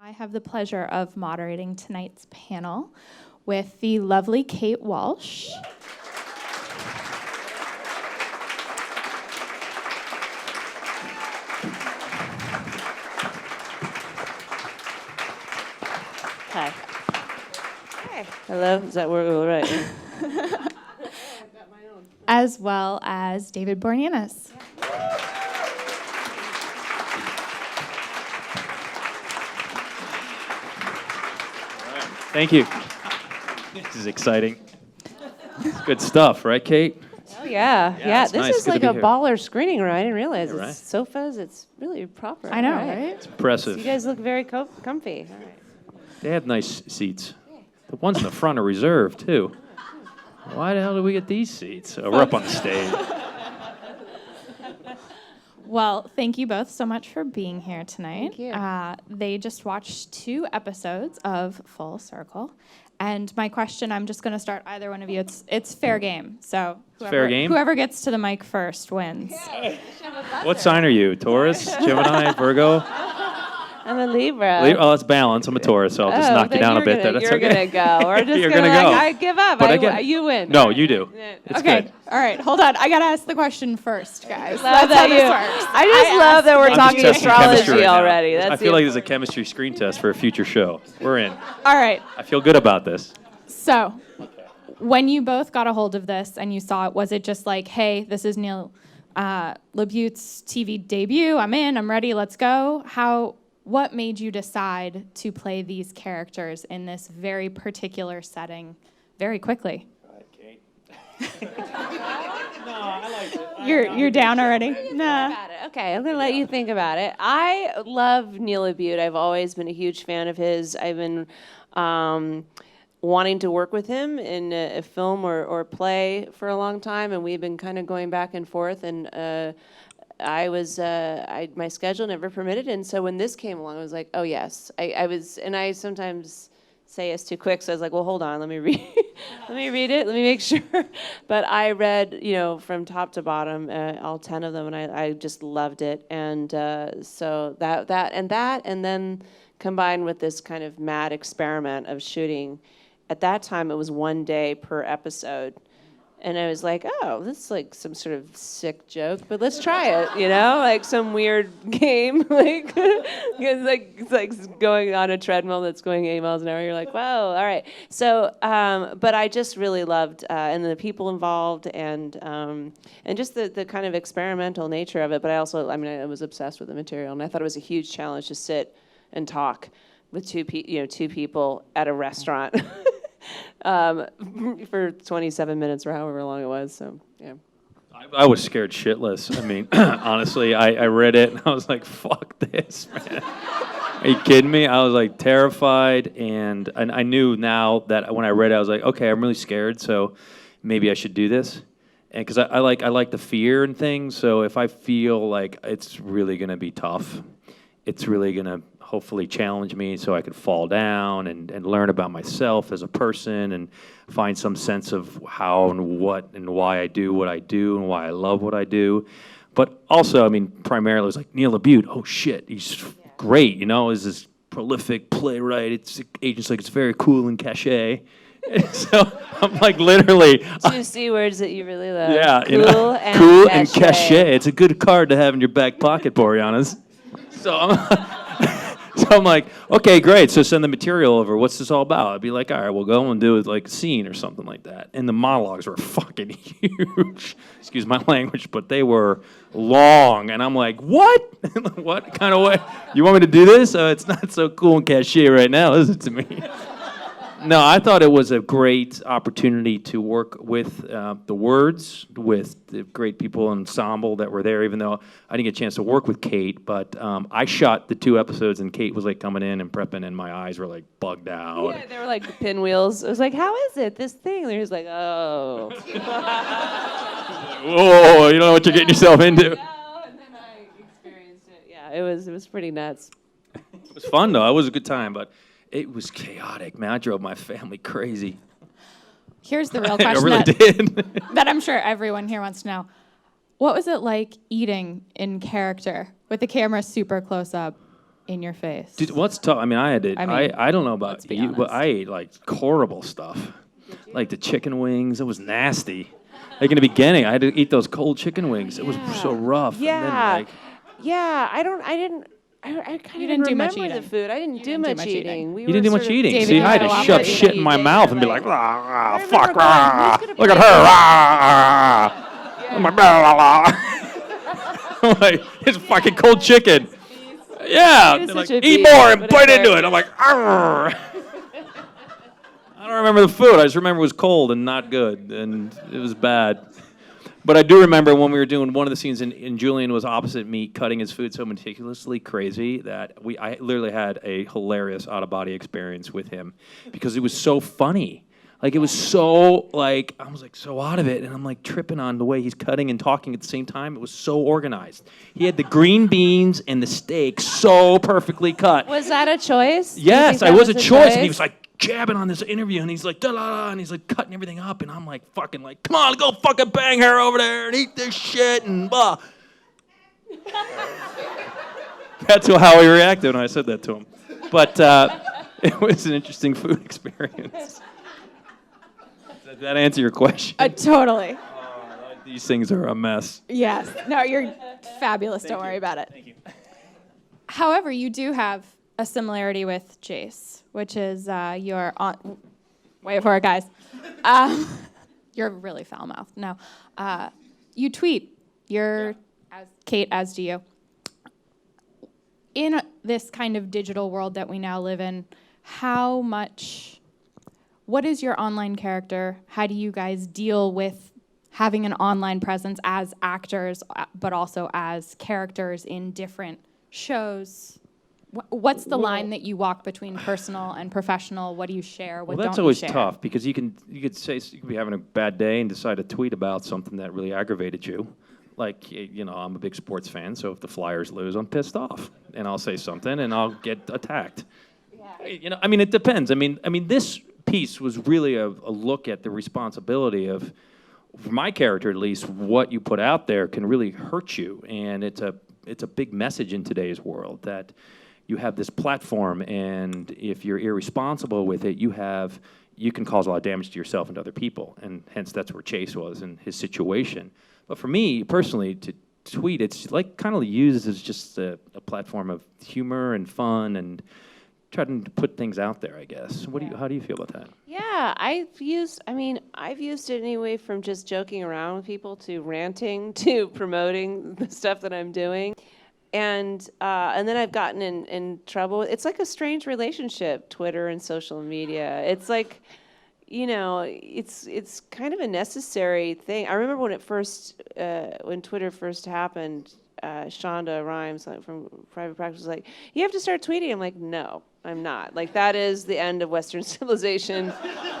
I have the pleasure of moderating tonight's panel with the lovely Kate Walsh. Hi. Hi. Hello. Is that where we're right? As well as David Boreanaz. Thank you. This is exciting. It's good stuff, right, Kate? Oh, yeah. Yeah, it's this nice. is Good to like be a here. baller screening room. I didn't realize Yeah, right. it's sofas. It's really proper. I know, All right? It's impressive. So you guys look very comfy. All right. They have nice seats. The ones in the front are reserved, too. Why the hell did we get these seats? We're up on the stage. Well, thank you both so much for being here tonight. Thank you. They just watched 2 episodes of Full Circle. And my question, I'm just going to start either one of you. It's fair game. So Fair game? Whoever gets to the mic first wins. What sign are you? Taurus, Gemini, Virgo? I'm a Libra. Oh, it's balance. I'm a Taurus, so I'll just knock you then down a you're bit gonna, there. That's you're okay. gonna go. We're just You're gonna gonna go. I give up. But I get- You win. No, All you right. do. Yeah. It's Okay, good. all right, hold on. I got to ask the question first, guys. Love That's how that this you. works. I just love that we're I'm just talking testing chemistry astrology right now. already. I That's feel like there's a chemistry screen test for a future show. We're in. All right, I feel good about this. so when you both got a hold of this and you saw it, was it just like, hey, this is Neil LaBute's TV debut, I'm in, I'm ready, let's go? What made you decide to play these characters in this very particular setting very quickly? You're down already? Nah. Okay, I'm going to let you think about it. I love Neil LaBute. I've always been a huge fan of his. I've been wanting to work with him in a film or play for a long time, and we've been kind of going back and forth, and my schedule never permitted, and so when this came along, I was like, oh yes. I sometimes say yes too quick, so I was like, well, hold on, let me read let me make sure. But I read, from top to bottom, all 10 of them, and I just loved it. And so and then combined with this kind of mad experiment of shooting. At that time, it was 1 day per episode. And I was like, oh, this is like some sort of sick joke, but let's try it, like some weird game. It's like going on a treadmill that's going 8 miles an hour. You're like, whoa, all right. So, but I just really loved, and the people involved, and just the kind of experimental nature of it. But I was obsessed with the material, and I thought it was a huge challenge to sit and talk with two people at a restaurant. For 27 minutes or however long it was, so yeah. I was scared shitless. I mean, honestly, I read it and I was like, fuck this, man. Are you kidding me? I was like terrified, and I knew now that when I read it, I was like, okay, I'm really scared, so maybe I should do this. And because I like the fear and things, so if I feel like it's really going to be tough, it's really going to hopefully challenge me so I could fall down and learn about myself as a person and find some sense of how and what and why I do what I do and why I love what I do. But also, primarily it was like, Neil LaBute, oh shit, he's great, is this prolific playwright. Agents like, it's very cool and cachet. So I'm like literally... 2 C words that you really love. Yeah, cool and cachet. It's a good card to have in your back pocket, Boreanaz. So I'm like, okay, great. So send the material over. What's this all about? I'd be like, all right, we'll go and do like a scene or something like that. And the monologues were fucking huge. Excuse my language, but they were long. And I'm like, what? What kind of way? You want me to do this? It's not so cool and cachet right now, is it to me? No, I thought it was a great opportunity to work with the words, with the great people ensemble that were there, even though I didn't get a chance to work with Kate. But I shot the 2 episodes, and Kate was like coming in and prepping, and my eyes were like bugged out. Yeah, they were like pinwheels. I was like, how is it, this thing? They're just like, oh. Whoa, you don't know what you're getting yourself into. And then I experienced it. Yeah, it was pretty nuts. It was fun, though. It was a good time, but it was chaotic, man. I drove my family crazy. Here's the real question I really did. that I'm sure everyone here wants to know. What was it like eating in character with the camera super close up in your face. Dude, what's tough? I mean, I had to. I don't know about let's be you, but honest. I ate like horrible stuff, like the chicken wings. It was nasty. Like in the beginning, I had to eat those cold chicken wings. It was so rough. Yeah. And then, like, Yeah, I kind of didn't do much remember the eating. food. I didn't do much eating. you didn't do much eating. David, See, you I had had a to lot shove more shit in my eating. mouth and be Like, like, rah, remember fuck, going, rah, who's gonna look at play her, rah. I'm like, blah, blah, blah. I'm like, it's fucking cold chicken. Yeah, He was they're like, such a eat beast, more and what a bite into character. it. I'm like, arr. I don't remember the food. I just remember it was cold and not good, and it was bad. But I do remember when we were doing one of the scenes, and Julian was opposite me, cutting his food so meticulously crazy that I literally had a hilarious out-of-body experience with him because it was so funny. Like, it was so, like, I was, like, so out of it, and I'm, like, tripping on the way he's cutting and talking at the same time. It was so organized. He had the green beans and the steak so perfectly cut. Was that a choice? Do you Yes, think I that was a choice, and he was, like, jabbing on this interview, and he's like, da-da-da, and he's, like, cutting everything up, and I'm, like, fucking, like, come on, go fucking bang her over there and eat this shit, and blah. That's how he reacted when I said that to him. But it was an interesting food experience. Does that answer your question? Totally. These things are a mess. Yes. No, you're fabulous. Don't worry about it. Thank you. However, you do have a similarity with Jace, which is your aunt. Wait for it, guys. You're really foul-mouthed. No. You tweet. You're, as Kate, as do you. In this kind of digital world that we now live in, what is your online character? How do you guys deal with having an online presence as actors, but also as characters in different shows? What's the line that you walk between personal and professional? What do you share? What Well, that's don't always you share? tough because you could be having a bad day and decide to tweet about something that really aggravated you. Like, you know, I'm a big sports fan, so if the Flyers lose, I'm pissed off, and I'll say something, and I'll get attacked. Yeah. You know, I mean, it depends. I mean, this piece was really a look at the responsibility of, for my character at least, what you put out there can really hurt you, and it's a big message in today's world that you have this platform, and if you're irresponsible with it, you can cause a lot of damage to yourself and to other people, and hence that's where Chase was in his situation. But for me personally, to tweet, it's like kind of used as just a platform of humor and fun and trying to put things out there, I guess. How do you feel about that? Yeah, I've used it anyway from just joking around with people to ranting to promoting the stuff that I'm doing. And then I've gotten in trouble. It's like a strange relationship, Twitter and social media. It's like, you know, it's kind of a necessary thing. I remember when Twitter first happened, Shonda Rhimes from Private Practice was like, you have to start tweeting. I'm like, no, I'm not. Like, that is the end of Western civilization.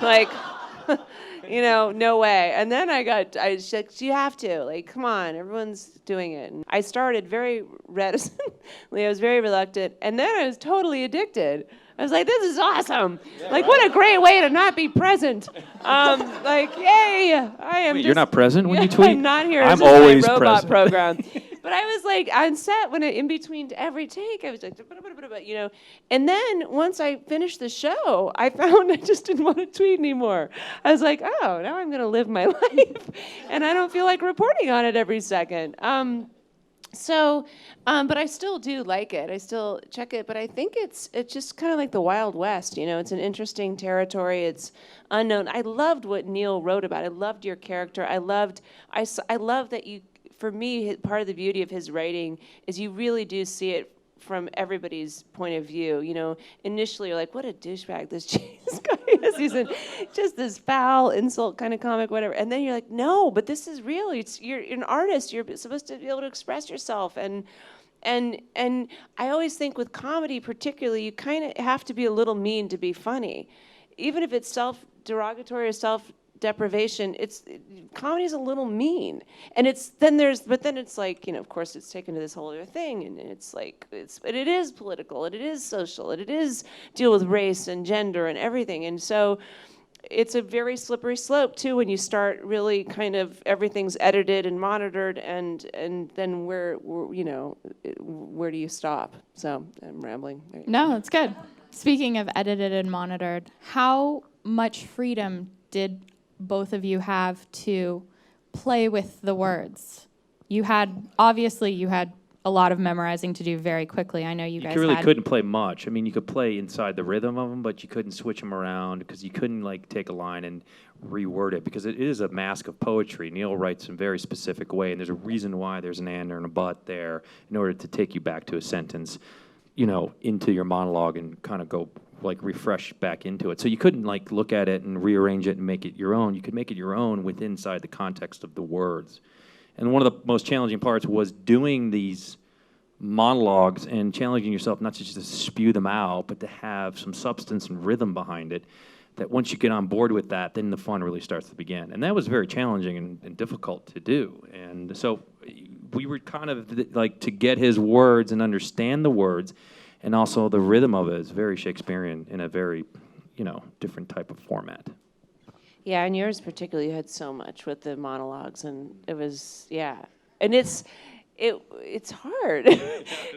Like, you know, no way. And then I was like, you have to. Like, come on, everyone's doing it. And I started very reticently. I was very reluctant. And then I was totally addicted. I was like, this is awesome. Like, what a great way to not be present. Like, yay, I am. Wait, you're not present when you tweet? I'm not here. I'm This is always my robot present. program. But I was like on set in between every take, I was like, you know. And then once I finished the show, I found I just didn't want to tweet anymore. I was like, oh, now I'm going to live my life, and I don't feel like reporting on it every second. But I still do like it. I still check it. But I think it's just kind of like the Wild West. You know, it's an interesting territory. It's unknown. I loved what Neil wrote about. I loved your character. I love that you. For me, part of the beauty of his writing is you really do see it from everybody's point of view. You know, initially you're like, what a douchebag this Jace guy is. He's just this foul insult kind of comic, whatever. And then you're like, no, but this is real. You're an artist. You're supposed to be able to express yourself. And I always think with comedy particularly, you kind of have to be a little mean to be funny. Even if it's self-derogatory or self-deprivation, comedy is a little mean. And then it's like, you know, of course it's taken to this whole other thing, and it's like, but it is political, and it is social, and it is deal with race and gender and everything. And so it's a very slippery slope too when you start really kind of everything's edited and monitored, and then where do you stop? So I'm rambling. No, it's good. Speaking of edited and monitored, how much freedom did both of you have to play with the words? You had a lot of memorizing to do very quickly. I know you guys couldn't play much. I mean, you could play inside the rhythm of them, but you couldn't switch them around because you couldn't like take a line and reword it because it is a mask of poetry. Neil writes in a very specific way, and there's a reason why there's an and and a but there in order to take you back to a sentence, into your monologue and kind of go like refresh back into it. So you couldn't like look at it and rearrange it and make it your own. You could make it your own inside the context of the words. And one of the most challenging parts was doing these monologues and challenging yourself not to just spew them out, but to have some substance and rhythm behind it, that once you get on board with that, then the fun really starts to begin. And that was very challenging and difficult to do. And so we were kind of like to get his words and understand the words, and also the rhythm of it is very Shakespearean in a very, different type of format. Yeah, and yours particularly, you had so much with the monologues, and it was, and it's hard.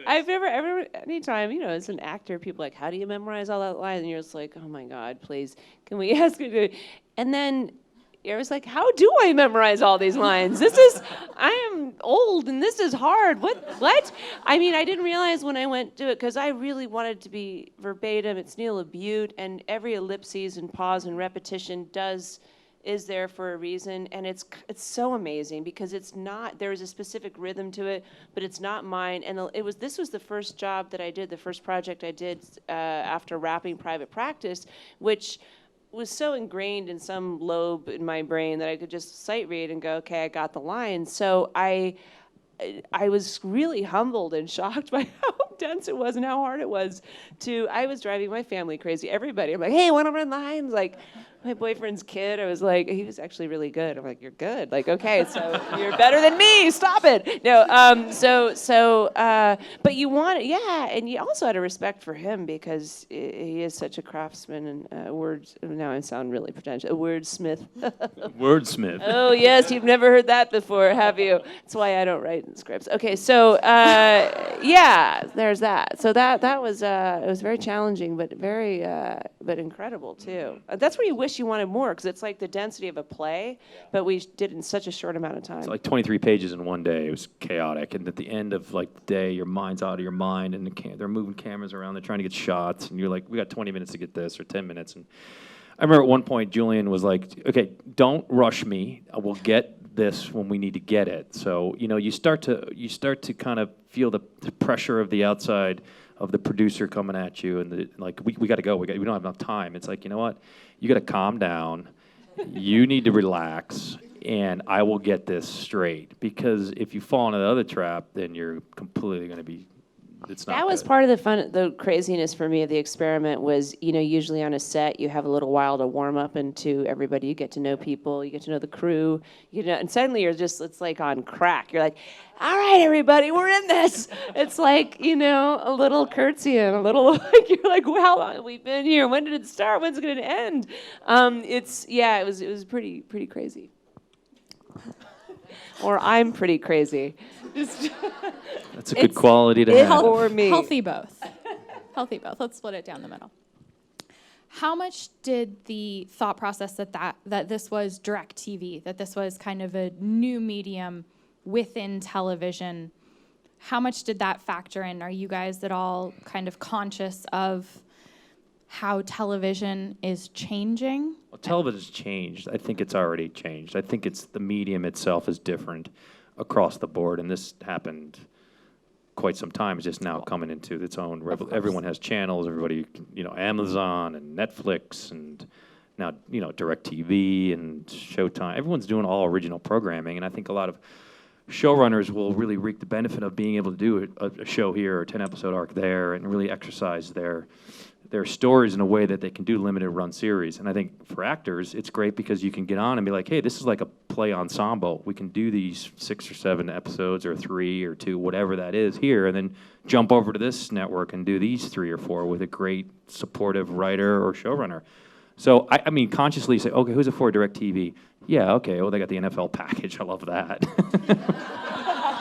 Anytime, as an actor, people are like, how do you memorize all that line? And you're just like, oh my God, please, can we ask you to? And then I was like, how do I memorize all these lines? I am old and this is hard. What? I mean, I didn't realize when I went to it, because I really wanted to be verbatim. It's Neil LaBute, and every ellipses and pause and repetition is there for a reason, and it's so amazing because it's not, there is a specific rhythm to it, but it's not mine. And this was the first job that I did, the first project I did after wrapping private practice, which was so ingrained in some lobe in my brain that I could just sight read and go, okay, I got the line. So I was really humbled and shocked by how dense it was and how hard it was I was driving my family crazy. Everybody, I'm like, hey, want to run lines? Like, my boyfriend's kid, I was like, he was actually really good. I'm like, you're good. Like, okay, so you're better than me. Stop it. No, but you want it, and you also had a respect for him because he is such a craftsman and words. Now I sound really pretentious. A wordsmith. Wordsmith. Oh yes, you've never heard that before, have you? That's why I don't write in scripts. Okay, so there's that. So that was it was very challenging, but very but incredible too. That's where you wish you wanted more, because it's like the density of a play, but we did it in such a short amount of time. It's like 23 pages in one day. It was chaotic, and at the end of like the day, your mind's out of your mind, and they're moving cameras around. They're trying to get shots, and you're like, we got 20 minutes to get this, or 10 minutes. And I remember at one point, Julian was like, okay, don't rush me. We'll get this when we need to get it. So you start to kind of feel the pressure of the outside of the producer coming at you, and we got to go. We don't have enough time. It's like, you know what? You got to calm down. You need to relax, and I will get this straight. Because if you fall into the other trap, then you're completely going to be. It's not. That was part of the fun, the craziness for me of the experiment was, usually on a set you have a little while to warm up into everybody. You get to know people, you get to know the crew, and suddenly it's like on crack. You're like, all right, everybody, we're in this. It's like, a little curtsy and a little like, you're like, well, how long have we been here? When did it start? When's it going to end? It was pretty crazy. Or I'm pretty crazy. That's a good quality to have. For me. Healthy both. Healthy both. Let's split it down the middle. How much did the thought process that this was DirecTV, that this was kind of a new medium within television, how much did that factor in? Are you guys at all kind of conscious of how television is changing? Well, television's changed. I think it's already changed. I think it's the medium itself is different across the board, and this happened quite some time. It's just now coming into its own. Everyone has channels. Everybody, Amazon and Netflix, and now DirecTV and Showtime. Everyone's doing all original programming, and I think a lot of showrunners will really reap the benefit of being able to do a show here or a 10-episode arc there, and really exercise their stories in a way that they can do limited run series. And I think for actors, it's great because you can get on and be like, hey, this is like a play ensemble. We can do these 6 or 7 episodes or 3 or 2, whatever that is here, and then jump over to this network and do these 3 or 4 with a great supportive writer or showrunner. So I mean, consciously say, okay, who's it for? DirecTV. Yeah, okay. Well, they got the NFL package. I love that.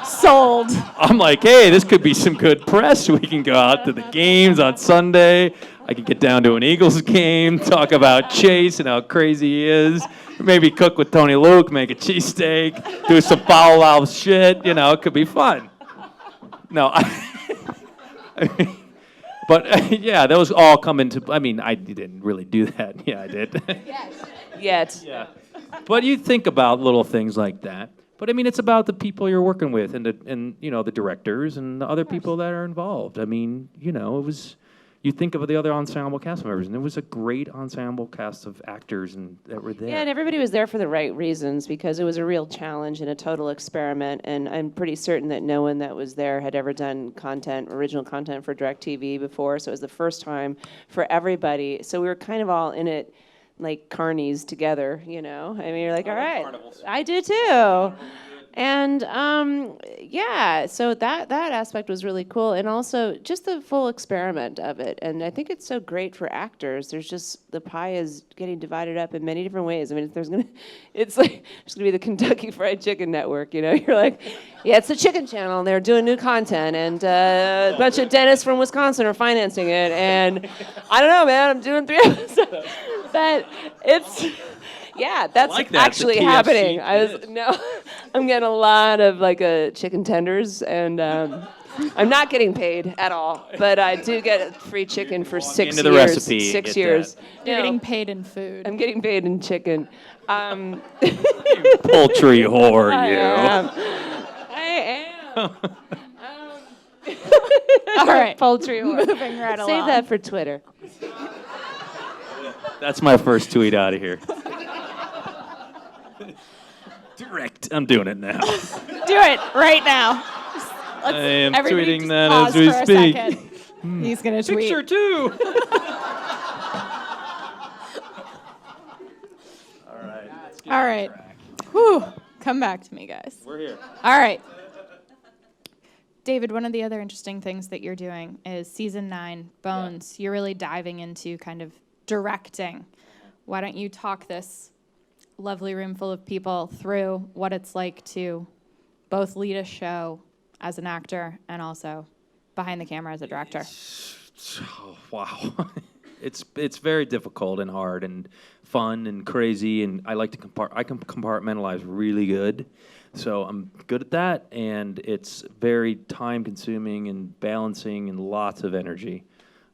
Sold. I'm like, hey, this could be some good press. We can go out to the games on Sunday. I could get down to an Eagles game, talk about Chase and how crazy he is. Maybe cook with Tony Luke, make a cheesesteak, do some foul out shit. You know, it could be fun. No, but yeah, those all come into. I mean, I didn't really do that. Yeah, I did. Yet. Yeah. But you think about little things like that. But I mean, it's about the people you're working with and you know, the directors and the other people that are involved. I mean, you know, it was. You think of the other ensemble cast members, and it was a great ensemble cast of actors that were there. Yeah, and everybody was there for the right reasons because it was a real challenge and a total experiment. And I'm pretty certain that no one that was there had ever done original content for DirecTV before. So it was the first time for everybody. So we were kind of all in it like carnies together, you know? I mean, you're like, all right. Carnivals. I do too. And yeah, so that aspect was really cool, and also just the full experiment of it. And I think it's so great for actors. There's just the pie is getting divided up in many different ways. I mean, it's like there's gonna be the Kentucky Fried Chicken Network. You know, you're like, yeah, it's the Chicken Channel, and they're doing new content, and a bunch of dentists from Wisconsin are financing it. And I don't know, man, I'm doing 3 episodes, but it's. Yeah, that's like that. actually happening. I'm getting a lot of like chicken tenders, and I'm not getting paid at all, but I do get free chicken for 6 years. Into the recipe, 6 years. You're getting paid in food. I'm getting paid in chicken. You poultry whore, you. I am. All right. Poultry whore. Moving right along. Save that for Twitter. That's my first tweet out of here. Direct. I'm doing it now. Do it right now. I am everybody tweeting just that pause as we for a speak. second. He's going to tweet. Picture too. All right. Whew. Come back to me, guys. We're here. All right. David, one of the other interesting things that you're doing is season 9, Bones. Yeah. You're really diving into kind of directing. Why don't you talk this lovely room full of people through what it's like to both lead a show as an actor and also behind the camera as a director? Oh, wow. It's very difficult and hard and fun and crazy, and I like to I can compartmentalize really good. So I'm good at that, and it's very time-consuming and balancing and lots of energy.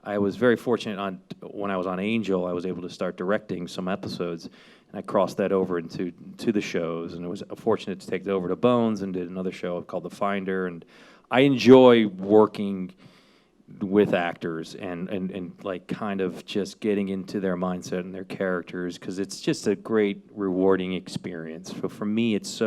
I was very fortunate when I was on Angel, I was able to start directing some episodes, and I crossed that over into the shows, and I was fortunate to take it over to Bones and did another show called The Finder, and I enjoy working with actors and like kind of just getting into their mindset and their characters, because it's just a great rewarding experience. So for me, it's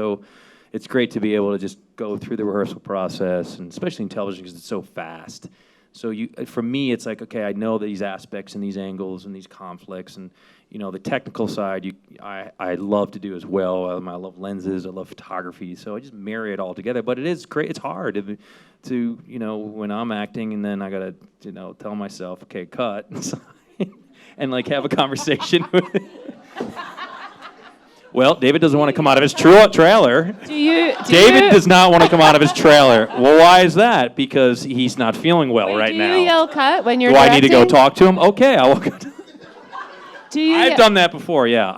great to be able to just go through the rehearsal process, and especially in television because it's so fast. So for me, it's like, okay, I know these aspects and these angles and these conflicts, and you know the technical side. I love to do as well. I love lenses. I love photography. So I just marry it all together. But it is great. It's hard to when I'm acting, and then I gotta tell myself, okay, cut, and like have a conversation with it. Well, David doesn't want to come out of his trailer. David does not want to come out of his trailer. Well, why is that? Because he's not feeling well right now. Do you yell cut when you're directing? directing? Do I need to go talk to him? Okay, I will. I've done that before, yeah.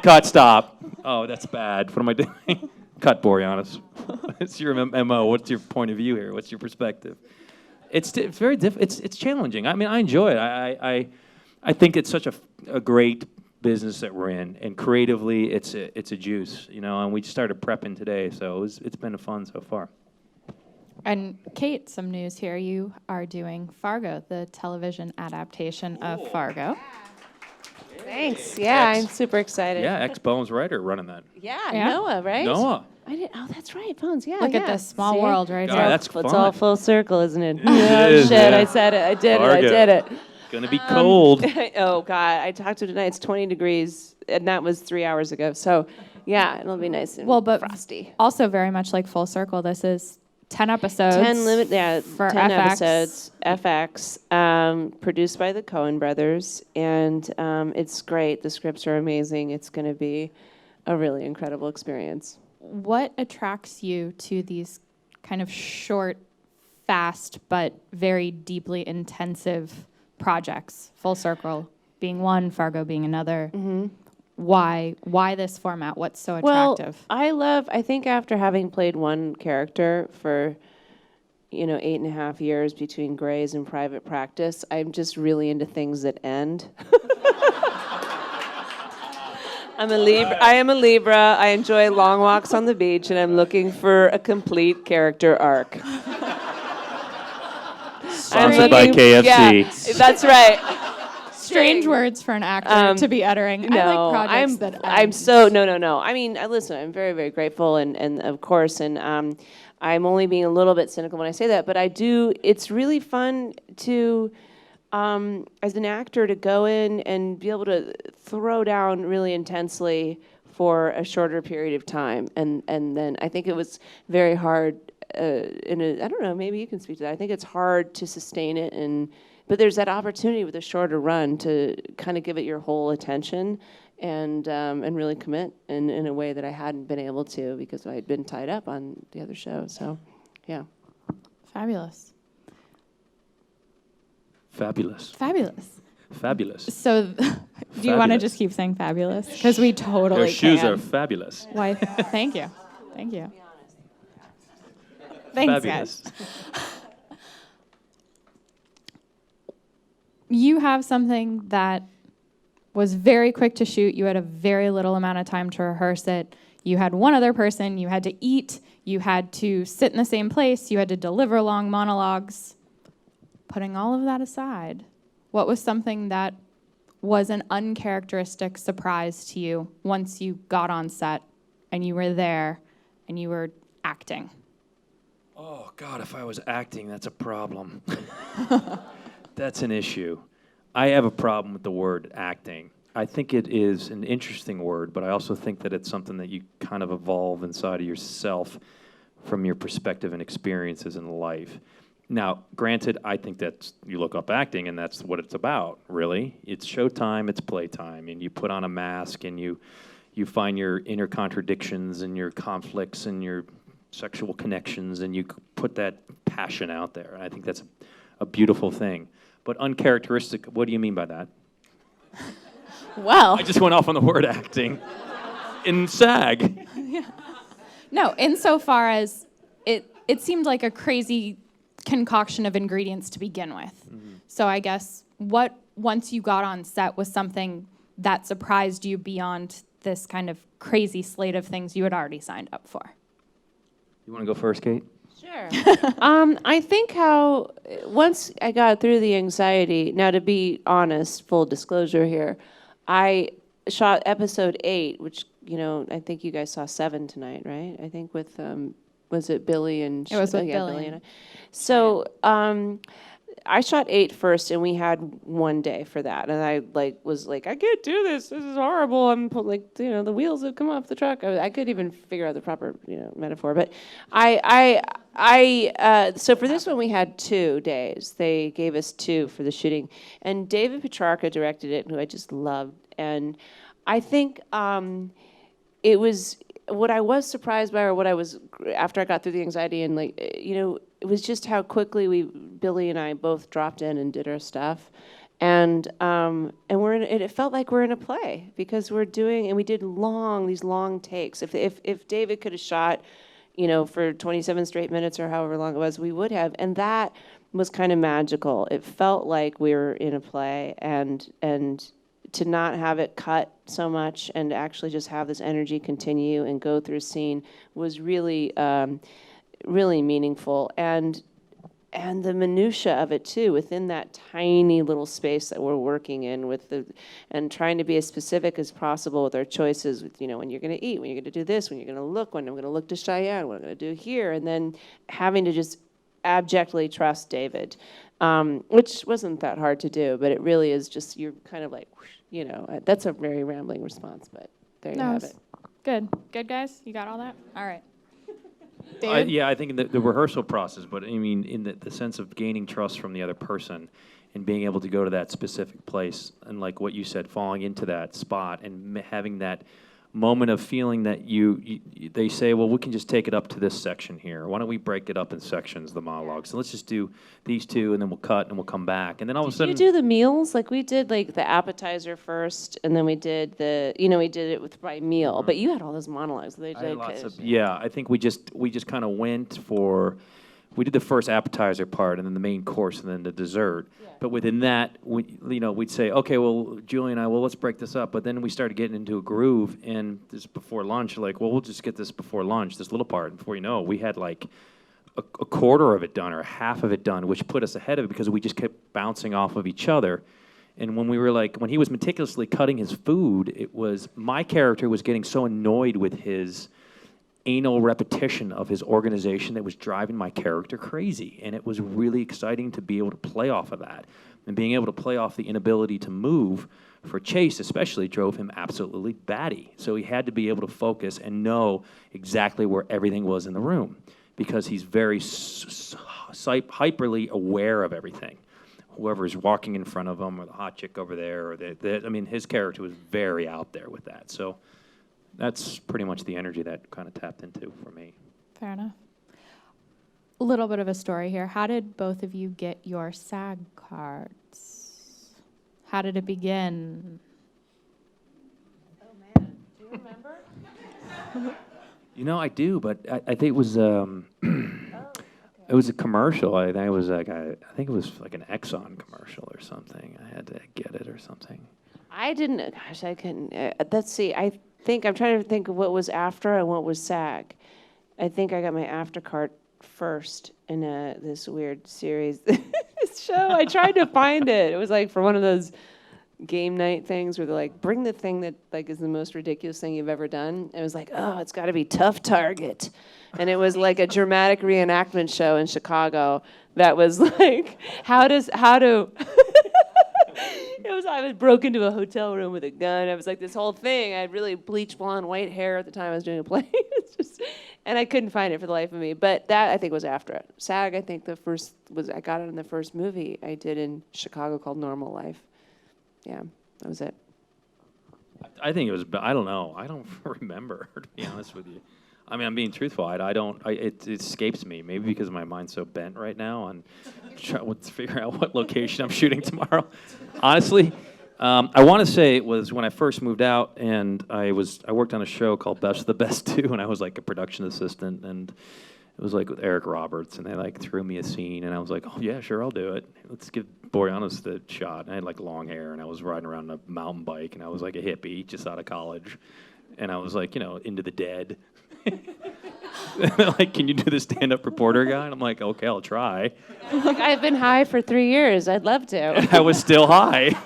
Cut, stop. Oh, that's bad. What am I doing? Cut, Boreanaz. It's your MO. What's your point of view here? What's your perspective? It's very difficult. It's challenging. I mean, I enjoy it. I think it's such a great business that we're in, and creatively, it's a juice, and we started prepping today, so it's been fun so far. And Kate, some news here. You are doing Fargo, the television adaptation of Fargo. Thanks. Yeah, I'm super excited. Yeah, ex-Bones writer running that. Yeah, Noah, right? Noah. Oh, that's right, Bones. Yeah. Look at this small world right here. That's fun. It's all full circle, isn't it? It is, shit! yeah. I said it. I did it. Gonna be cold. Oh God! I talked to him tonight. It's 20 degrees, and that was 3 hours ago. So, yeah, it'll be nice and frosty. Also, very much like Full Circle, this is 10 episodes. 10 for 10 FX. episodes, FX, produced by the Coen brothers, and it's great. The scripts are amazing. It's going to be a really incredible experience. What attracts you to these kind of short, fast, but very deeply intensive projects? Full Circle being one, Fargo being another. Mm-hmm. Why this format? What's so attractive? Well, I think after having played one character for, 8.5 years between Grey's and Private Practice, I'm just really into things that end. I am a Libra. I enjoy long walks on the beach, and I'm looking for a complete character arc. Sponsored by KFC. Yeah, that's right. Strange words for an actor to be uttering. No, I like projects that end. I'm so no. I mean, listen, I'm very, very grateful, and of course, and I'm only being a little bit cynical when I say that, but I do. It's really fun to, as an actor, to go in and be able to throw down really intensely for a shorter period of time, and then I think it was very hard. I don't know. Maybe you can speak to that. I think it's hard to sustain it But there's that opportunity with a shorter run to kind of give it your whole attention and really commit in a way that I hadn't been able to because I had been tied up on the other show. So, yeah. Fabulous. Fabulous. Fabulous. Fabulous. So, do you want to just keep saying fabulous? Because we totally Your shoes can. are fabulous. Why? Thank you. Thank you. Thanks, Fabulous. guys. You have something that was very quick to shoot. You had a very little amount of time to rehearse it. You had one other person. You had to eat. You had to sit in the same place. You had to deliver long monologues. Putting all of that aside, what was something that was an uncharacteristic surprise to you once you got on set and you were there and you were acting? Oh, God, if I was acting, that's a problem. That's an issue. I have a problem with the word acting. I think it is an interesting word, but I also think that it's something that you kind of evolve inside of yourself from your perspective and experiences in life. Now, granted, I think that you look up acting and that's what it's about, really. It's showtime, it's playtime, and you put on a mask and you find your inner contradictions and your conflicts and your sexual connections and you put that passion out there. And I think that's a beautiful thing. But uncharacteristic, what do you mean by that? Well, I just went off on the word acting in SAG. Yeah. No, insofar as it seemed like a crazy concoction of ingredients to begin with. Mm-hmm. So I guess what, once you got on set, was something that surprised you beyond this kind of crazy slate of things you had already signed up for? You want to go first, Kate? Sure. I think how once I got through the anxiety, now to be honest, full disclosure here, I shot episode 8, which, I think you guys saw 7 tonight, right? I think with, was it Billy and... It was with yeah, Billy. And I. So I shot 8 first, and we had 1 day for that. And I was like, I can't do this. This is horrible. I'm the wheels have come off the truck. I couldn't even figure out the proper, metaphor. But so for this one, we had 2 days. They gave us 2 for the shooting. And David Petrarca directed it, who I just loved. And I think it was, what I was surprised by, or what I was, after I got through the anxiety and it was just how quickly Billy and I both dropped in and did our stuff. And it felt like we're in a play because we did these long takes. If David could have shot, for 27 straight minutes or however long it was, we would have. And that was kind of magical. It felt like we were in a play, and to not have it cut so much and actually just have this energy continue and go through a scene was really, really meaningful. And the minutia of it too, within that tiny little space that we're working in and trying to be as specific as possible with our choices with, when you're going to eat, when you're going to do this, when you're going to look, when I'm going to look to Cheyenne, what I'm going to do here, and then having to just abjectly trust David, which wasn't that hard to do, but it really is just, you're kind of like, that's a very rambling response, but there you have it. Good. Good, guys? You got all that? All right. Dave? I think in the rehearsal process, but I mean, in the sense of gaining trust from the other person and being able to go to that specific place and like what you said, falling into that spot and having that moment of feeling that they say, well, we can just take it up to this section here. Why don't we break it up in sections, the monologues? So let's just do these two, and then we'll cut, and we'll come back. And then all of a sudden... Did you do the meals? Like, we did, like, the appetizer first, and then we did we did it by meal. But you had all those monologues. I think we just kind of went for... We did the first appetizer part, and then the main course, and then the dessert. Yeah. But within that, we'd say, okay, well, Julie and I, let's break this up. But then we started getting into a groove, and this before lunch, like, well, we'll just get this before lunch, this little part. And before you know it, we had like a quarter of it done or half of it done, which put us ahead of it because we just kept bouncing off of each other. And when when he was meticulously cutting his food, my character was getting so annoyed with his anal repetition of his organization that was driving my character crazy. And it was really exciting to be able to play off of that. And being able to play off the inability to move for Chase especially drove him absolutely batty. So he had to be able to focus and know exactly where everything was in the room because he's very hyperly aware of everything. Whoever's walking in front of him or the hot chick over there, his character was very out there with that. So that's pretty much the energy that kind of tapped into for me. Fair enough. A little bit of a story here. How did both of you get your SAG cards? How did it begin? Oh, man. Do you remember? I do, but I think it was it was a commercial. I think it was like an Exxon commercial or something. I had to get it or something. I didn't. Gosh, I couldn't. Let's see. I'm trying to think of what was AFTRA and what was SAG. I think I got my AFTRA card first in this weird series show. I tried to find it. It was like for one of those game night things where they're like, bring the thing that like is the most ridiculous thing you've ever done. It was like, oh, it's got to be Tough Target. And it was like a dramatic reenactment show in Chicago that was like, I was broke into a hotel room with a gun. I was like this whole thing. I had really bleached blonde white hair at the time I was doing a play. And I couldn't find it for the life of me. But that I think was AFTRA. SAG, I think I got it in the first movie I did in Chicago called Normal Life. Yeah, that was it. I think it was, I don't know. I don't remember, to be honest with you. I mean, I'm being truthful. It escapes me. Maybe because my mind's so bent right now on trying to figure out what location I'm shooting tomorrow. Honestly, I want to say it was when I first moved out, and I worked on a show called Best of the Best 2, and I was like a production assistant, and it was like with Eric Roberts, and they like threw me a scene, and I was like, oh yeah, sure, I'll do it. Let's give Boreanaz the shot. And I had like long hair, and I was riding around on a mountain bike, and I was like a hippie just out of college, and I was like, into the dead. Like, can you do the stand-up reporter guy? And I'm like, okay, I'll try. I've been high for 3 years. I'd love to. I was still high.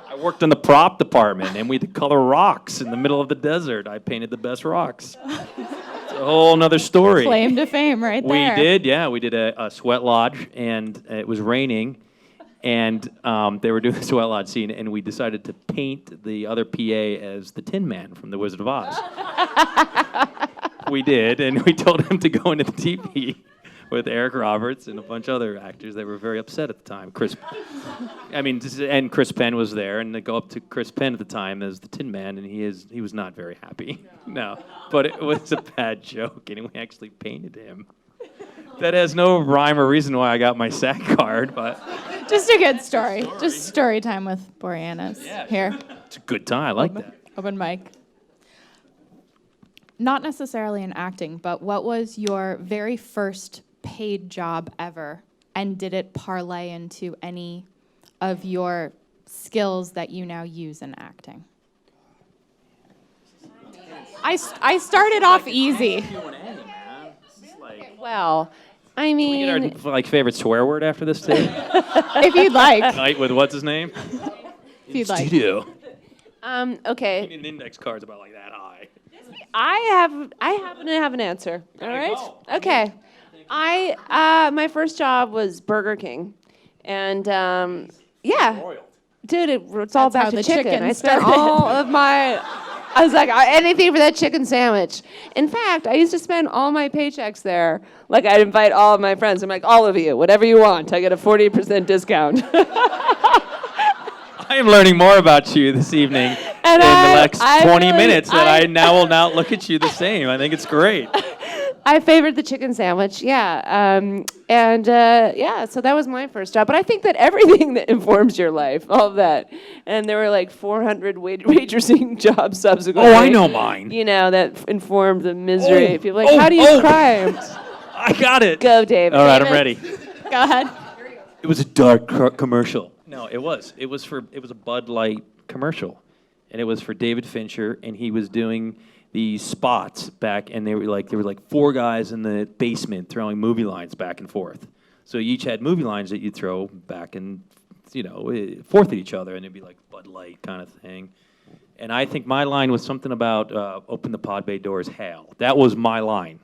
I worked in the prop department, and we had to color rocks in the middle of the desert. I painted the best rocks. It's a whole nother story. Claim to fame right there. We did, yeah. We did a sweat lodge, and it was raining. And they were doing the sweat lodge scene, and we decided to paint the other PA as the Tin Man from The Wizard of Oz. We did, and we told him to go into the TV with Eric Roberts and a bunch of other actors that were very upset at the time. And Chris Penn was there, and they go up to Chris Penn at the time as the Tin Man, and he was not very happy. No, but it was a bad joke, and we actually painted him. That has no rhyme or reason why I got my SAG card, but... Just a good story. Just story time with Boreanaz here. It's a good time. I like that. Open mic. Not necessarily in acting, but what was your very first paid job ever? And did it parlay into any of your skills that you now use in acting? I started off easy. Well, I mean... Can we get our favorite swear word after this, too? If you'd like. Night with what's his name? If you'd like. Studio. Okay. You need an index card's about like that high. I happen to have an answer. All right. Okay. My first job was Burger King, and yeah, dude, it's all back to chicken. I spent all of my I was like, anything for that chicken sandwich. In fact, I used to spend all my paychecks there. Like, I'd invite all of my friends. I'm like, all of you, whatever you want. I get a 40% discount. I am learning more about you this evening in the next 20 minutes that I now will now look at you the same. I think it's great. I favored the chicken sandwich, yeah. So that was my first job. But I think that everything that informs your life, all of that. And there were like 400 waitressing jobs subsequently. Oh, I know mine. You know, that informed the misery. People are like, how do you cry? I got it. Go, Dave. All right, I'm ready. Go ahead. It was a dark commercial. No, it was. It was a Bud Light commercial. And it was for David Fincher, and he was doing these spots back, and there were like four guys in the basement throwing movie lines back and forth. So you each had movie lines that you'd throw back and, forth at each other, and it'd be like Bud Light kind of thing. And I think my line was something about open the pod bay doors, hail. That was my line.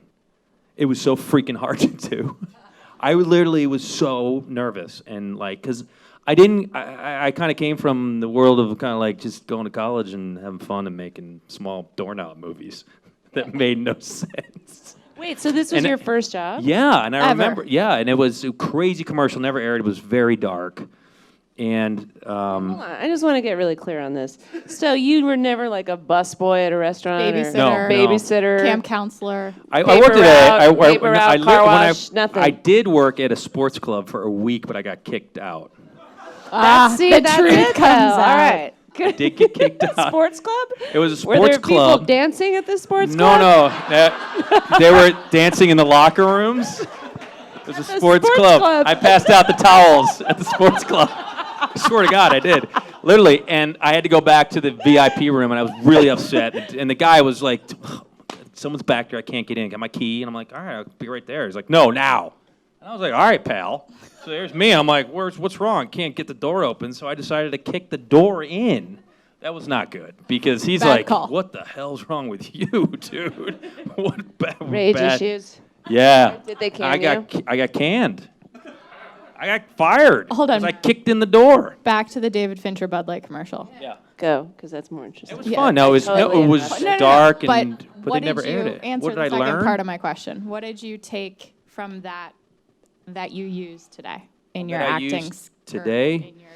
It was so freaking hard to do. I literally was so nervous, and because I kind of came from the world of kind of like just going to college and having fun and making small doorknob movies that made no sense. Wait, so this was your first job? Yeah, and I remember, and it was a crazy commercial, never aired. It was very dark. And hold on, I just want to get really clear on this. So you were never like a busboy at a restaurant, babysitter, babysitter, camp counselor. I worked at car wash, nothing. I did work at a sports club for a week, but I got kicked out. The truth comes out. All right. I did get kicked out. Sports club? It was a sports club. Were there club. people dancing at the sports club? No. They were dancing in the locker rooms. It was a sports club. I passed out the towels at the sports club. I swear to God, I did. Literally. And I had to go back to the VIP room, and I was really upset. And the guy was like, someone's back there. I can't get in. Got my key. And I'm like, all right, I'll be right there. He's like, no, now. And I was like, all right, pal. So there's me. I'm like, what's wrong? Can't get the door open. So I decided to kick the door in. That was not good because he's Bad call. What the hell's wrong with you, dude? What bad rage issues? Yeah. Did they can you? I got canned. I got fired. Hold on. I kicked in the door. Back to the David Fincher Bud Light commercial. Yeah. Go, because that's more interesting. It was fun. No, it was dark, and but they never aired it. Answer What did the I second learn? part of my question. What did you take from that you use today in your acting today? In your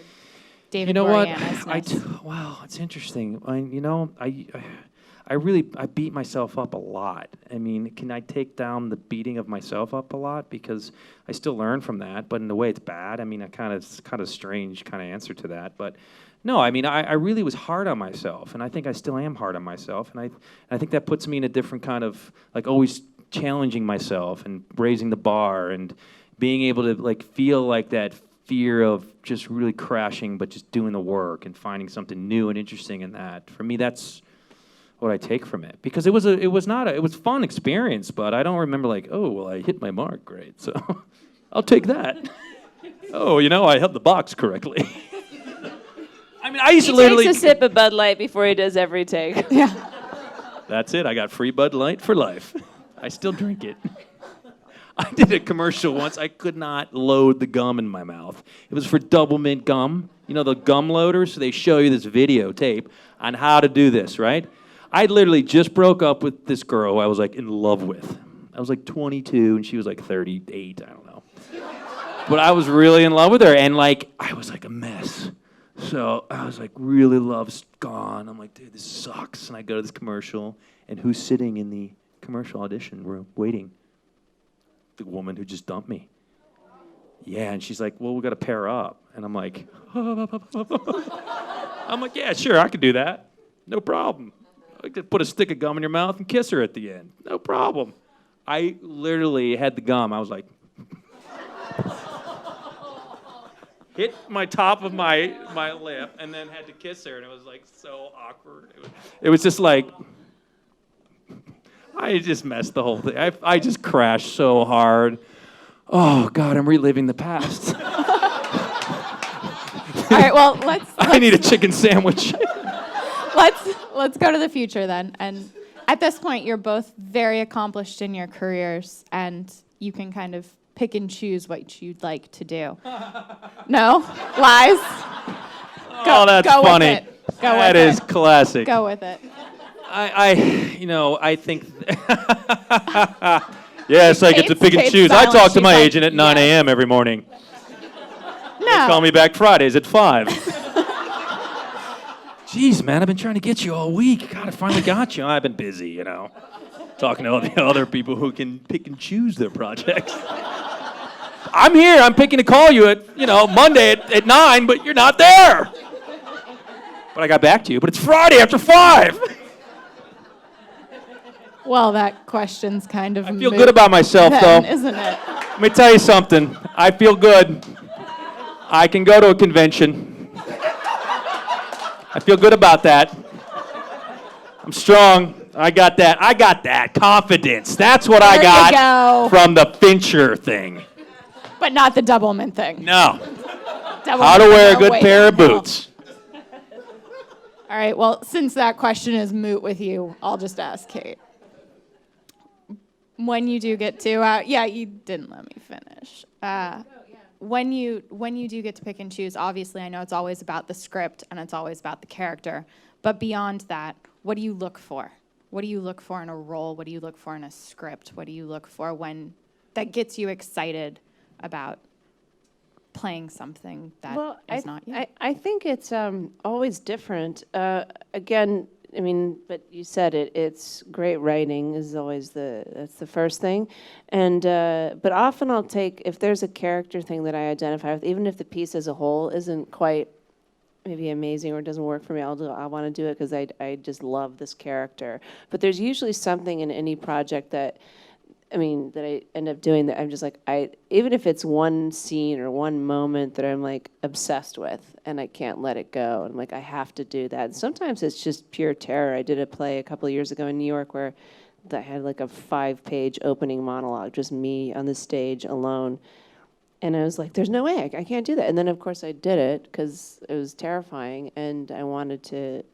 David You know what? Boreanaz-ness? Wow, it's interesting. I beat myself up a lot. I mean, can I take down the beating of myself up a lot? Because I still learn from that, but in the way it's bad. I mean, it's kind of strange kind of answer to that. But no, I mean, I really was hard on myself, and I think I still am hard on myself. And I think that puts me in a different kind of, always challenging myself and raising the bar and being able to, feel like that fear of just really crashing, but just doing the work and finding something new and interesting in that. For me, that's what I take from it, because it was a fun experience, but I don't remember I hit my mark great, so I'll take that. I held the box correctly. I mean, I used to literally takes a sip of Bud Light before he does every take. Yeah. That's it. I got free Bud Light for life. I still drink it. I did a commercial once. I could not load the gum in my mouth. It was for Double Mint gum. You know, the gum loaders? So they show you this videotape on how to do this, right? I literally just broke up with this girl I was in love with. I was 22 and she was 38, I don't know. But I was really in love with her, and I was a mess. So I was really, love's gone. I'm dude, this sucks. And I go to this commercial, and who's sitting in the commercial audition room waiting? The woman who just dumped me. Yeah, and she's well, we got to pair up. And I'm yeah, sure, I could do that. No problem. I could put a stick of gum in your mouth and kiss her at the end. No problem. I literally had the gum. I was hit my top of my lip and then had to kiss her, and it was so awkward. It was just I just messed the whole thing. I just crashed so hard. Oh God, I'm reliving the past. All right, well, let's I need a chicken sandwich. Let's go to the future then. And at this point, you're both very accomplished in your careers, and you can kind of pick and choose what you'd like to do. No? Lies? That's go funny. With it. That is classic. Go with it. I think. Yes, I get to pick and Kate's choose. I silent. talk to She's my like, agent at 9 a.m. every morning. No. Call me back Fridays at 5. Jeez, man, I've been trying to get you all week. God, I finally got you. I've been busy, talking to all the other people who can pick and choose their projects. I'm here. I'm picking to call you at, Monday at 9, but you're not there. But I got back to you. But it's Friday after 5. Well, that question's kind of I feel good about myself, then, though. isn't it? Let me tell you something. I feel good. I can go to a convention. I feel good about that. I'm strong. I got that. Confidence. That's what I got from the Fincher thing. But not the Doublemint thing. No. Doublemint How to wear a good wait, pair of no. boots. All right, well, since that question is moot with you, I'll just ask Kate. When you do get to, you didn't let me finish. When you do get to pick and choose, obviously I know it's always about the script and it's always about the character. But beyond that, what do you look for? What do you look for in a role? What do you look for in a script? What do you look for when that gets you excited about playing something that is not you? I think it's always different. Again, but you said it. It's great writing is always that's the first thing, and but often I'll take if there's a character thing that I identify with, even if the piece as a whole isn't quite maybe amazing or doesn't work for me. I want to do it because I just love this character. But there's usually something in any project that I end up doing that I'm just like, even if it's one scene or one moment that I'm like obsessed with and I can't let it go. I'm like, I have to do that. And sometimes it's just pure terror. I did a play a couple of years ago in New York where that had like a 5-page opening monologue, just me on the stage alone. And I was like, there's no way, I can't do that. And then of course I did it because it was terrifying and I wanted to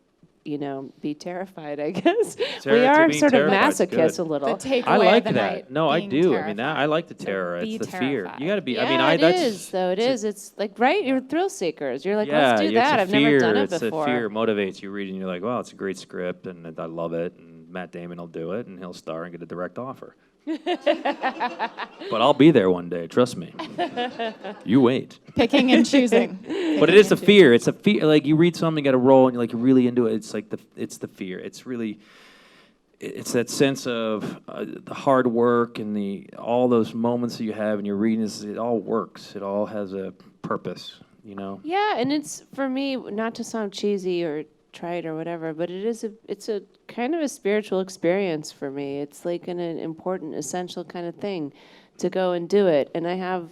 be terrified, I guess. We are sort of masochists a little. The takeaway I like of the that. night No, I being do. terrified. I like the terror. It's the fear. terrified. You got to be. Yeah, it is, though. It is. It's like, right? You're thrill seekers. You're like, let's do that. I've never done it before. It's a fear motivates you reading. You're like, wow, it's a great script, and I love it. And Matt Damon will do it, and he'll star and get a direct offer. But I'll be there one day. Trust me. You wait. Picking and choosing. But it is a fear. It's a fear. Like you read something, you got a role, and you're like you're really into it. It's like it's the fear. It's that sense of the hard work and all those moments that you have, and you're reading this. It all works. It all has a purpose. Yeah, and it's for me not to sound cheesy or trite or whatever, but it's a kind of a spiritual experience for me. It's like an important, essential kind of thing to go and do it. And I have,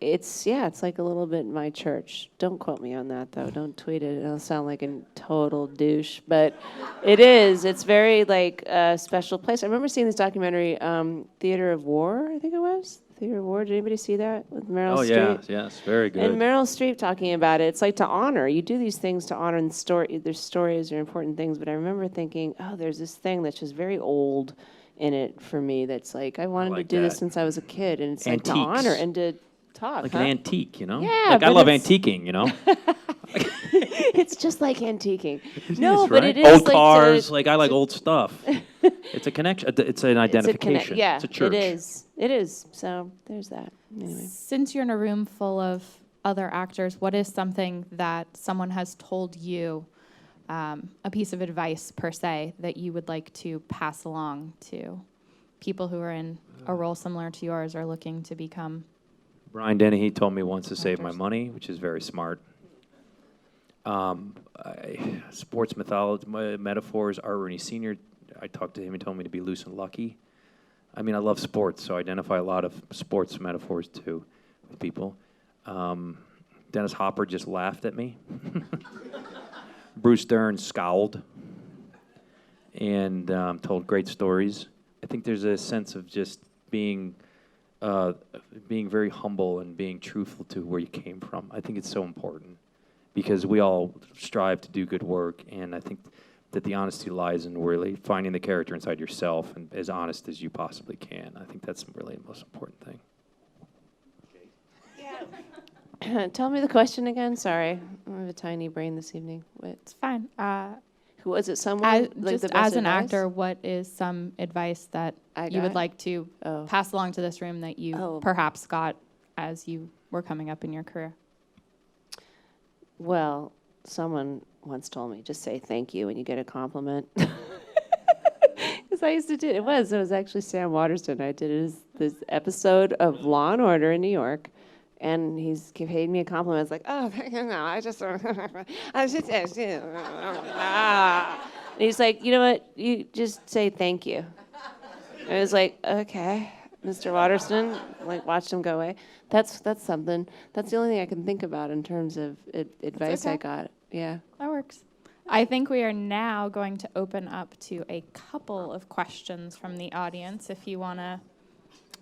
it's like a little bit my church. Don't quote me on that though. Don't tweet it. It'll sound like a total douche, but it is. It's very like a special place. I remember seeing this documentary, Theater of War, I think it was. Theater of War. Did anybody see that with Meryl Streep? Oh, yes, very good. And Meryl Streep talking about it. It's like to honor. You do these things to honor, and their stories are important things. But I remember thinking, oh, there's this thing that's just very old in it for me. That's like I wanted to do this since I was a kid, and it's Antiques. like to honor and to talk. Like an antique, Yeah, Like I love antiquing, It's just like antiquing. No, but right? it is old like cars. I like old stuff. It's a connection. It's an identification. Yeah, it's a church. it is. It is. So there's that. Anyway. Since you're in a room full of other actors, what is something that someone has told you, a piece of advice per se, that you would like to pass along to people who are in a role similar to yours or looking to become? Brian Dennehy told me once to save my money, which is very smart. Sports metaphors. Art Rooney Sr., I talked to him. He told me to be loose and lucky. I love sports, so I identify a lot of sports metaphors too with people. Dennis Hopper just laughed at me. Bruce Dern scowled and told great stories. I think there's a sense of just being very humble and being truthful to where you came from. I think it's so important because we all strive to do good work, and I think that the honesty lies in really finding the character inside yourself and as honest as you possibly can. I think that's really the most important thing. Yeah. Tell me the question again. Sorry, I have a tiny brain this evening. It's fine. Who was it? Someone? As, like just the best as an advice? actor, what is some advice that you would got? like to pass along to this room that you perhaps got as you were coming up in your career? Well, someone once told me, just say thank you when you get a compliment. Because I used to do it. It was actually Sam Waterston. I did this episode of Law and Order in New York. And he's paid me a compliment. It's like, oh, no, I just and he's like, you know what? You just say thank you. And I was like, okay, Mr. Waterston. Like, watched him go away. That's something. That's the only thing I can think about in terms of advice I got. Yeah. That works. I think we are now going to open up to a couple of questions from the audience. If you want to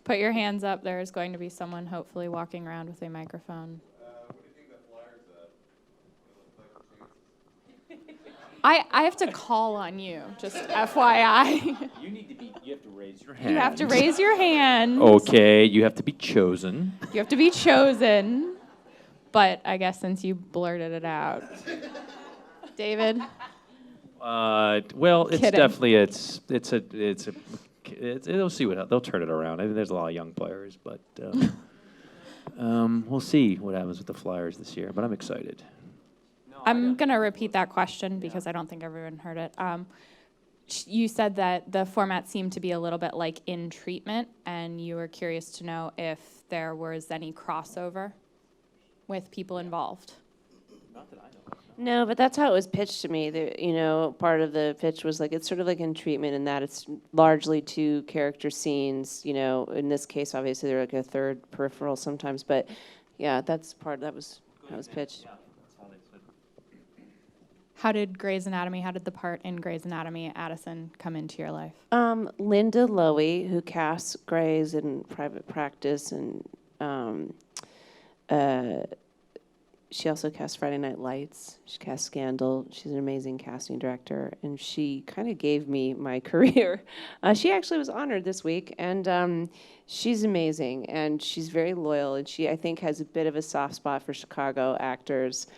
put your hands up, there is going to be someone hopefully walking around with a microphone. What do you think that flyer's at? I have to call on you, just FYI. You have to raise your hand. You have to raise your hand. Okay, you have to be chosen. You have to be chosen. But I guess since you blurted it out. David? Well, it's Kidding. definitely, they'll see they'll turn it around. I mean, there's a lot of young players, but we'll see what happens with the Flyers this year, but I'm excited. I'm going to repeat that question because I don't think everyone heard it. You said that the format seemed to be a little bit like In Treatment, and you were curious to know if there was any crossover with people involved. Not that I know. No, but that's how it was pitched to me. Part of the pitch was like, it's sort of like In Treatment in that it's largely two character scenes. In this case, obviously, they're like a third peripheral sometimes. But yeah, that was pitched. How did the part in Grey's Anatomy, Addison, come into your life? Linda Lowy, who casts Grey's in Private Practice, and she also cast Friday Night Lights. She cast Scandal. She's an amazing casting director, and she kind of gave me my career. She actually was honored this week, and she's amazing, and she's very loyal, and she, I think, has a bit of a soft spot for Chicago actors.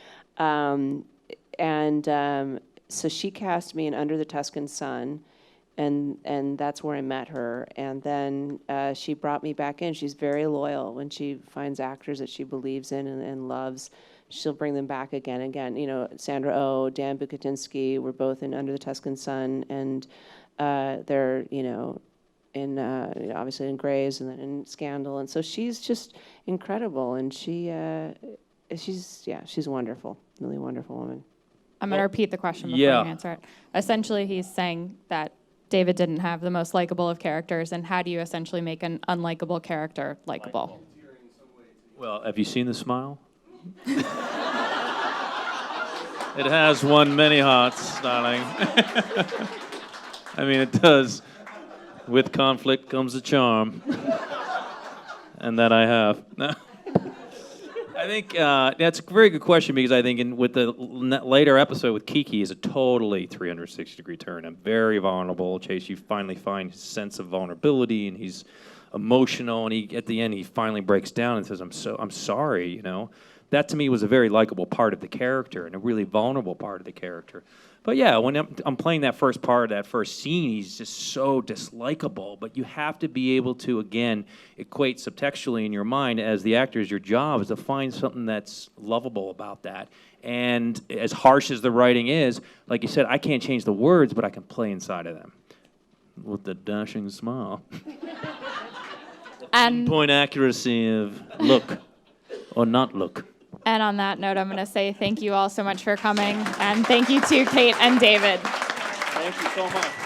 So she cast me in Under the Tuscan Sun, and that's where I met her. And then she brought me back in. She's very loyal. When she finds actors that she believes in and loves, she'll bring them back again and again. Sandra Oh, Dan Bukatinsky were both in Under the Tuscan Sun, and they're, in obviously in Grey's and then in Scandal. And so she's just incredible, and she's wonderful, really wonderful woman. I'm going to repeat the question before you answer it. Essentially, he's saying that David didn't have the most likable of characters, and how do you essentially make an unlikable character likable? Well, have you seen the smile? It has won many hearts, darling. I mean, it does. With conflict comes a charm. And that I have. I think that's a very good question, because I think with the later episode with Keke is a totally 360-degree turn. I'm very vulnerable. Chase, you finally find his sense of vulnerability, and he's emotional, and at the end he finally breaks down and says, I'm sorry, That to me was a very likable part of the character and a really vulnerable part of the character. But yeah, when I'm playing that first part, that first scene, he's just so dislikable. But you have to be able to, again, equate subtextually in your mind as the actors. Your job is to find something that's lovable about that. And as harsh as the writing is, like you said, I can't change the words, but I can play inside of them with the dashing smile. And point accuracy of look or not look. And on that note, I'm going to say thank you all so much for coming, and thank you to Kate and David. Thank you so much.